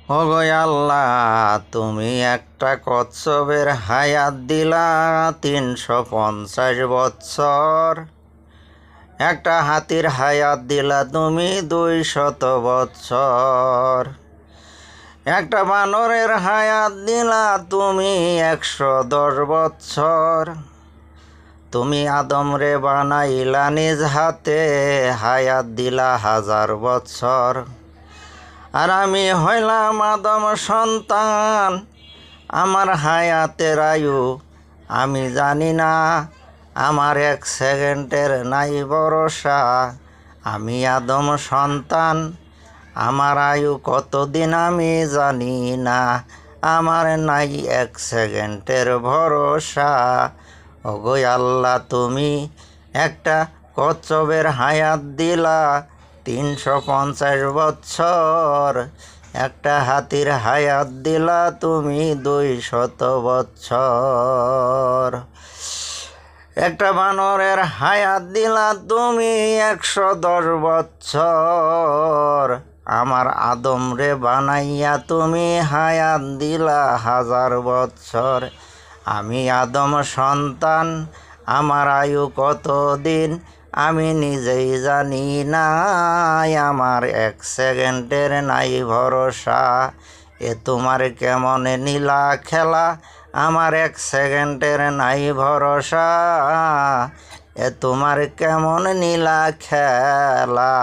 ওগো আল্লাহ, তুমি একটা কচ্ছপের হায়াত দিলা 350 বৎসর, একটা হাতির হায়াত দিলা তুমি 200 বৎসর, একটা বানরের হায়াত দিলা তুমি 110 বৎসর। তুমি আদমরে বানাইলা নিজ হাতে, হায়াত দিলা 1000 বৎসর। আর আমি হইলাম আদম সন্তান, আমার হায়াতের আয়ু আমি জানি না, আমার 1 সেকেন্ডের নাই ভরসা। আমি আদম সন্তান, আমার আয়ু কতদিন আমি জানি না, আমার নাই 1 সেকেন্ডের ভরসা। ওগো আল্লাহ, তুমি একটা কচ্ছপের হায়াত দিলা 350 বৎসর, একটা হাতির হায়াত দিলা তুমি 200 বৎসর, একটা বানরের হায়াত দিলা তুমি 110 বৎসর। আমার আদম রে বানাইয়া তুমি হায়াত দিলা 1000 বৎসর। আমি আদম সন্তান, আমার আয়ু কতদিন আমি নিজেই জানি না, আমার 1 সেকেন্ডের নাই ভরসা। এ তোমার কেমন নীলা খেলা, আমার 1 সেকেন্ডের নাই ভরসা। এ তোমার কেমন নীলা খেলা।